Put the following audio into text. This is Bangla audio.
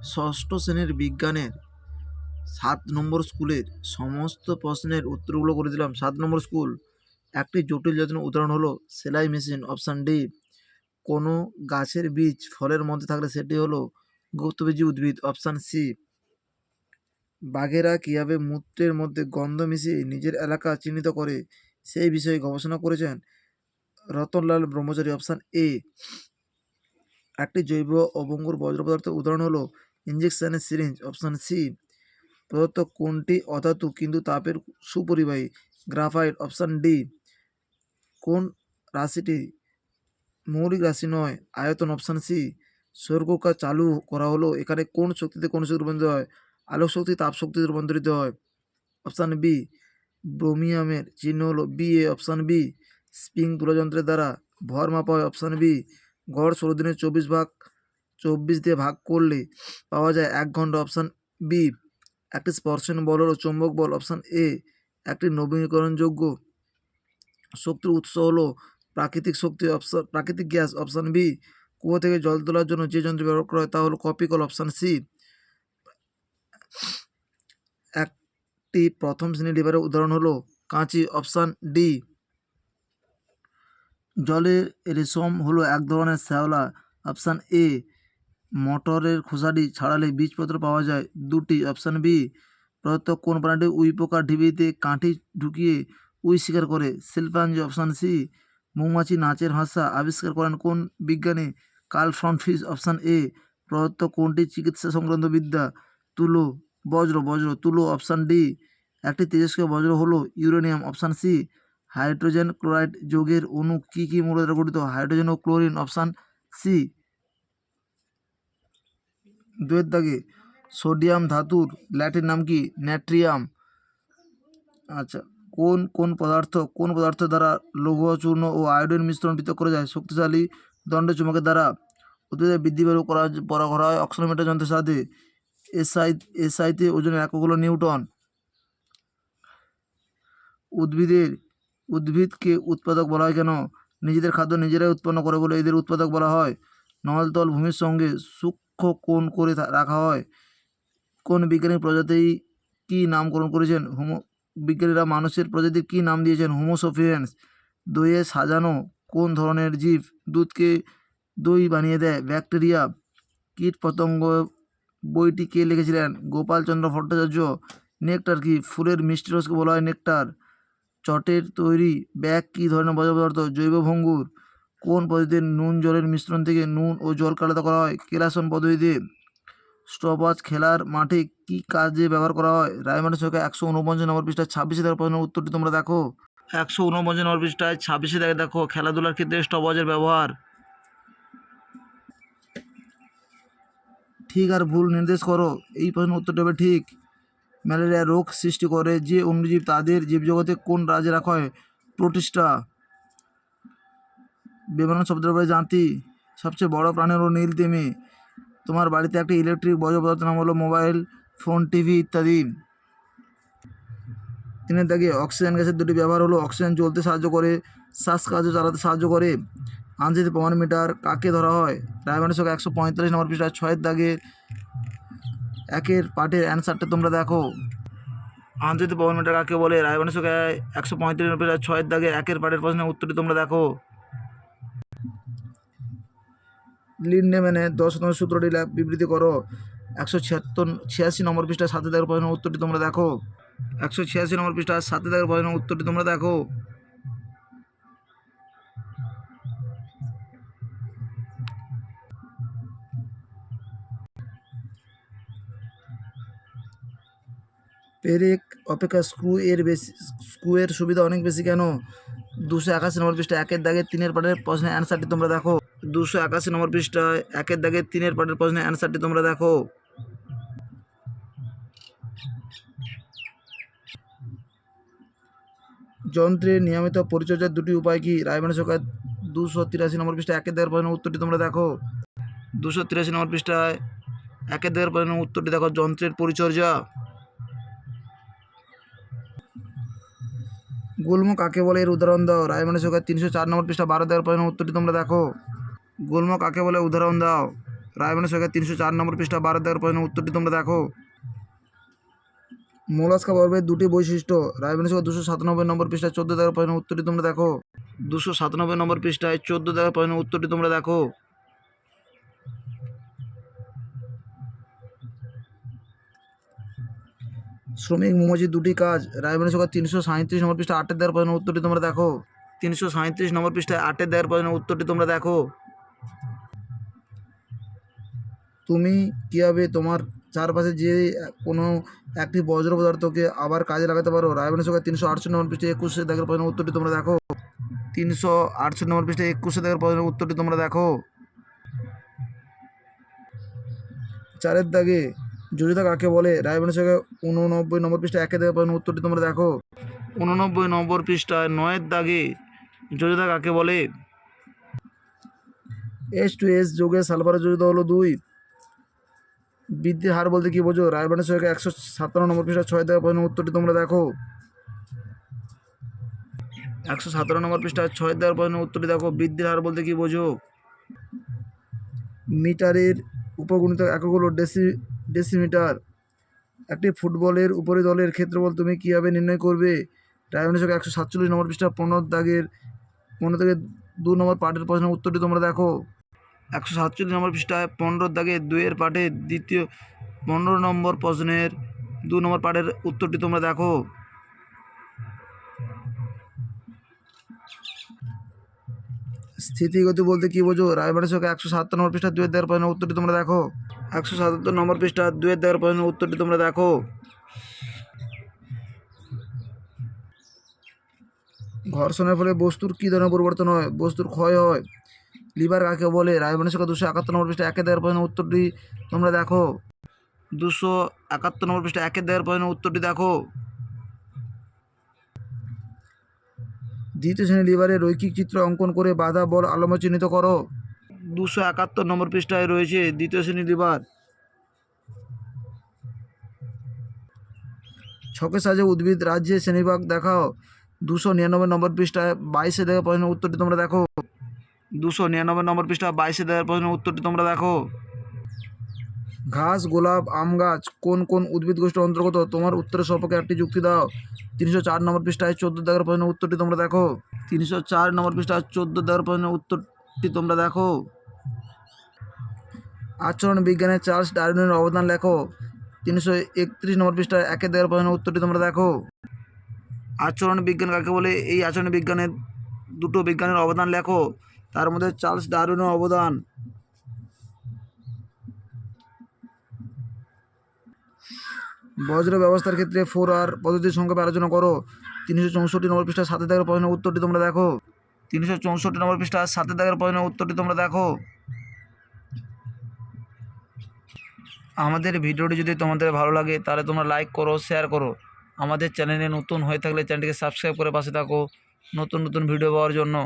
ষষ্ঠ শ্রেণীর বিজ্ঞানের 7 নম্বর স্কুলের সমস্ত প্রশ্নের উত্তরগুলো করে দিলাম। 7 নম্বর স্কুল, একটি জটিল জাতীয় উদাহরণ হলো সেলাই মেশিন। Option D. কোনো গাছের বীজ ফলের মধ্যে থাকলে সেটি হলো গুপ্তবীজী উদ্ভিদ। Option C. বাঘেরা কীভাবে মূত্রের মধ্যে গন্ধ মিশিয়ে নিজের এলাকা চিহ্নিত করে সেই বিষয়ে গবেষণা করেছেন রতনলাল ব্রহ্মচারী। Option A. একটি জৈব অভঙ্গুর বজ্র পদার্থের উদাহরণ হলো ইঞ্জেকশনের সিরিঞ্জ। Option C. প্রদত্ত কোনটি অধাতু কিন্তু তাপের সুপরিবাহী? গ্রাফাইট। Option D. কোন রাশিটি মৌলিক রাশি নয়? আয়তন। Option C. সৌরকক্ষা চালু করা হলো, এখানে কোন শক্তিতে কোন শক্তি রূপান্তরিত হয়? আলোক শক্তি তাপ শক্তিতে রূপান্তরিত হয়। Option B. ব্রোমিয়ামের চিহ্ন হলো B A. Option B. Spring তুলাযন্ত্রের দ্বারা ভর মাপা হয়। Option B. গড় 16 দিনের 24 দিয়ে ভাগ করলে পাওয়া যায় 1 ঘন্টা। Option B. একটি স্পর্শনীয় বল হলো চৌম্বক বল। Option A. একটি নবীকরণযোগ্য শক্তির উৎস হলো প্রাকৃতিক গ্যাস। Option B. কুয়ো থেকে জল তোলার জন্য যে যন্ত্র ব্যবহার করা হয় তা হলো কপিকল। Option C. একটি প্রথম শ্রেণীর লিভারের উদাহরণ হলো কাঁচি। Option D. জলের রেশম হলো এক ধরনের শ্যাওলা। Option A. মটরের খোসাটি ছাড়ালে বীজপত্র পাওয়া যায় 2টি। Option B. প্রদত্ত কোন প্রাণীটি উইপোকার ঢিবিতে কাঠি ঢুকিয়ে উই শিকার করে? শিল্পাঞ্জি। Option C. মৌমাছি নাচের ভাষা আবিষ্কার করেন কোন বিজ্ঞানী? কার্ল ফ্রন্টফিশ। Option A. প্রদত্ত কোনটি চিকিৎসা সংক্রান্ত বিদ্যা? বজ্র তুলো। Option D. একটি তেজস্ক্রিয় বজ্র হলো uranium. Option C. Hydrogen chloride যৌগের অণু কী মূল দ্বারা গঠিত? হাইড্রোজেন ও ক্লোরিন। Option C. 2 দাগে সোডিয়াম ধাতুর ল্যাটিন নাম কি? ন্যাট্রিয়াম। আচ্ছা, কোন পদার্থ দ্বারা লৌহ চূর্ণ ও আয়োডিন মিশ্রণ পৃথক করা যায়? শক্তিশালী দণ্ড চুম্বকের দ্বারা। উদ্ভিদের বৃদ্ধি বেড়ে করা হয় অক্সিলোমিটার যন্ত্রের সাথে। এসআইতে ওজনের একক হলো নিউটন। উদ্ভিদকে উৎপাদক বলা হয় কেন? নিজেদের খাদ্য নিজেরাই উৎপন্ন করে বলে এদের উৎপাদক বলা হয়। নলতল ভূমির সঙ্গে সূক্ষ্ম কোণ করে রাখা হয়। কোন বিজ্ঞানী প্রজাতি কি নামকরণ করেছেন? বিজ্ঞানীরা মানুষের প্রজাতির কি নাম দিয়েছেন? Homo sapiens. দইয়ে সাজানো কোন ধরনের জীব দুধকে দই বানিয়ে দেয়? ব্যাকটেরিয়া। কীটপতঙ্গ বইটি কে লিখেছিলেন? গোপালচন্দ্র ভট্টাচার্য। নেকটার কি? ফুলের মিষ্টি রসকে বলা হয় নেকটার। চটের তৈরি ব্যাগ কী ধরনের বর্জ্য পদার্থ? জৈব ভঙ্গুর। কোন পদ্ধতিতে নুন জলের মিশ্রণ থেকে নুন ও জলকে আলাদা করা হয়? কেলাসন পদ্ধতিতে। স্টপওয়াচ খেলার মাঠে কী কাজে ব্যবহার করা হয়? রায়মার্টিন সংখ্যা 149 নম্বর পৃষ্ঠায় 26 দাগের প্রশ্নের উত্তরটি তোমরা দেখো। 149 নম্বর পৃষ্ঠায় 26 দাগে দেখো খেলাধুলার ক্ষেত্রে স্টপওয়াচের ব্যবহার। ঠিক আর ভুল নির্দেশ করো। এই প্রশ্নের উত্তরটি হবে ঠিক। ম্যালেরিয়া রোগ সৃষ্টি করে যে অণুজীব তাদের জীবজগতে কোন রাজ্যে রাখা হয়? প্রোটিস্টা। বিমানন শব্দের উপরে জাতি। সবচেয়ে বড় প্রাণী হলো নীলতিমি। তোমার বাড়িতে একটি ইলেকট্রিক বর্জ্য পদার্থের নাম হলো মোবাইল ফোন, টিভি ইত্যাদি। 3 দাগে অক্সিজেন গ্যাসের 2টি ব্যবহার হলো অক্সিজেন জ্বলতে সাহায্য করে, শ্বাসকার্য চালাতে সাহায্য করে। আন্তর্জাতিক প্রমাণ মিটার কাকে ধরা হয়? রায়মার্টিন সংখ্যা 145 নম্বর পৃষ্ঠায় 6 দাগে একের পাঠের অ্যান্সারটা তোমরা দেখো। আন্তর্জাতিক প্রমাণ মিটার কাকে বলে? রায়মার্টিন সংখ্যা 135 নম্বর পৃষ্ঠায় 6 দাগে একের পাঠের প্রশ্নের উত্তরটি তোমরা দেখো। লিন্ডেম্যানের 10 সূত্রটি বিবৃতি করো। 186 নম্বর পৃষ্ঠায় 7 দাগের প্রশ্নের উত্তরটি তোমরা দেখো। 186 নম্বর পৃষ্ঠায় 7 দাগের প্রশ্নের উত্তরটি তোমরা দেখো। পেরেক অপেক্ষা স্ক্রু এর সুবিধা অনেক বেশি কেন? 281 নম্বর পৃষ্ঠায় 1 দাগের 3 পাঠের প্রশ্নের অ্যান্সারটি তোমরা দেখো। 281 নম্বর পৃষ্ঠায় 1 দাগের 3 পাঠের প্রশ্নের অ্যান্সারটি তোমরা দেখো। যন্ত্রের নিয়মিত পরিচর্যার 2টি উপায় কি? রায়মার্টিন সংখ্যা 283 নম্বর পৃষ্ঠায় 1 দাগের প্রশ্নের উত্তরটি তোমরা দেখো। 283 নম্বর পৃষ্ঠায় 1 দাগের প্রশ্নের উত্তরটি দেখো। যন্ত্রের পরিচর্যা। গুল্ম কাকে বলে এর উদাহরণ দাও? রায়মার্টিন সংখ্যা 304 নম্বর পৃষ্ঠা 12 দাগের প্রশ্নের উত্তরটি তোমরা দেখো। গুল্ম কাকে বলে উদাহরণ দাও? রায়মানের সরকার 304 নম্বর পৃষ্ঠা 12 দাগের প্রশ্নের উত্তরটি তোমরা দেখো। মোলাস্কা পর্বের দুটি বৈশিষ্ট্য, রায়মানের সরকার 297 নম্বর পৃষ্ঠায় 14 দাগের প্রশ্নের উত্তরটি তোমরা দেখো। 297 নম্বর পৃষ্ঠায় 14 দাগের প্রশ্নের উত্তরটি তোমরা দেখো। শ্রমিক মৌমাছির দুটি কাজ, রায়মানের সরকার 337 নম্বর পৃষ্ঠা 8 দাগের প্রশ্নের উত্তরটি তোমরা দেখো। 337 নম্বর পৃষ্ঠায় 8 দাগের প্রশ্নের উত্তরটি তোমরা দেখো। তুমি কীভাবে তোমার চারপাশে যে কোনো একটি বজ্র পদার্থকে আবার কাজে লাগাতে পারো, রায়মানের সরকার 368 নম্বর পৃষ্ঠায় 21 দাগের প্রশ্নের উত্তরটি তোমরা দেখো। 368 নম্বর পৃষ্ঠায় 21 দাগের প্রশ্নের উত্তরটি তোমরা দেখো। 4 দাগে যোজিতা কাকে বলে, রায়মানের সরকার 89 নম্বর পৃষ্ঠায় 1 দাগের প্রশ্নের উত্তরটি তোমরা দেখো। 89 নম্বর পৃষ্ঠায় 9 দাগে যোজিতা কাকে বলে। H2S যোগে সালফারের যোজিতা হলো 2। বৃদ্ধির হার বলতে কী বোঝো, রায়মানের সরকার 157 নম্বর পৃষ্ঠা 6 দাগের প্রশ্নের উত্তরটি তোমরা দেখো। 117 নম্বর পৃষ্ঠা 6 দাগের প্রশ্নের উত্তরটি দেখো। বৃদ্ধির হার বলতে কী বোঝো। মিটারের উপগুণিত একক হলো ডেসিমিটার। একটি ফুটবলের উপরি দলের ক্ষেত্রফল তুমি কীভাবে নির্ণয় করবে, রায়মানের সরকার 147 নম্বর পৃষ্ঠা 15 থেকে 2 নম্বর পাঠের প্রশ্নের উত্তরটি তোমরা দেখো। 147 নম্বর পৃষ্ঠায় 15 দাগে 2 পাঠের দ্বিতীয় 15 নম্বর প্রশ্নের 2 নম্বর পাঠের উত্তরটি তোমরা দেখো। স্থিতিগতি বলতে কী বোঝো, রায়মানের সরকার 177 নম্বর পৃষ্ঠা 2 দাগের প্রশ্নের উত্তরটি তোমরা দেখো। 177 নম্বর পৃষ্ঠা 2 দাগের প্রশ্নের উত্তরটি তোমরা দেখো। ঘর্ষণের ফলে বস্তুর কী ধরনের পরিবর্তন হয়, বস্তুর ক্ষয় হয়। লিভার কাকে বলে, রায়মানের সরকার 271 নম্বর পৃষ্ঠা 1 দাগের প্রশ্নের উত্তরটি তোমরা দেখো। 271 নম্বর পৃষ্ঠা 1 দাগের প্রশ্নের উত্তরটি দেখো। দ্বিতীয় শ্রেণীর লিভারের রৈখিক চিত্র অঙ্কন করে বাধা বল আলম্ব চিহ্নিত করো। 271 নম্বর পৃষ্ঠায় রয়েছে দ্বিতীয় শ্রেণীর লিভার। ছকের সাহায্যে উদ্ভিদ রাজ্যের শ্রেণীবিভাগ দেখাও। 299 নম্বর পৃষ্ঠায় 22 দাগের প্রশ্নের উত্তরটি তোমরা দেখো। 299 নম্বর পৃষ্ঠা 22 দাগের প্রশ্নের উত্তরটি তোমরা দেখো। ঘাস, গোলাপ, আম গাছ কোন কোন উদ্ভিদ গোষ্ঠীর অন্তর্গত, তোমার উত্তরের সপক্ষে একটি যুক্তি দাও। 304 নম্বর পৃষ্ঠায় 14 দাগের প্রশ্নের উত্তরটি তোমরা দেখো। 304 নম্বর পৃষ্ঠায় 14 দাগের প্রশ্নের উত্তরটি তোমরা দেখো। আচরণ বিজ্ঞানে চার্লস ডারউইনের অবদান লেখো। 331 নম্বর পৃষ্ঠায় 1 দাগের প্রশ্নের উত্তরটি তোমরা দেখো। আচরণ বিজ্ঞান কাকে বলে, এই আচরণ বিজ্ঞানের দুটো বিজ্ঞানের অবদান লেখো, তার মধ্যে চার্লস ডারউইনের অবদান। বজ্র ব্যবস্থার ক্ষেত্রে 4R পদ্ধতির সংক্ষেপে আলোচনা করো। 364 নম্বর পৃষ্ঠা 7 দাগের প্রশ্নের উত্তরটি তোমরা দেখো। 364 নম্বর পৃষ্ঠা 7 দাগের প্রশ্নের উত্তরটি তোমরা দেখো। আমাদের ভিডিওটি যদি তোমাদের ভালো লাগে তাহলে তোমরা লাইক করো, শেয়ার করো। আমাদের চ্যানেলে নতুন হয়ে থাকলে চ্যানেলটিকে সাবস্ক্রাইব করে পাশে থাকো নতুন নতুন ভিডিও পাওয়ার জন্য।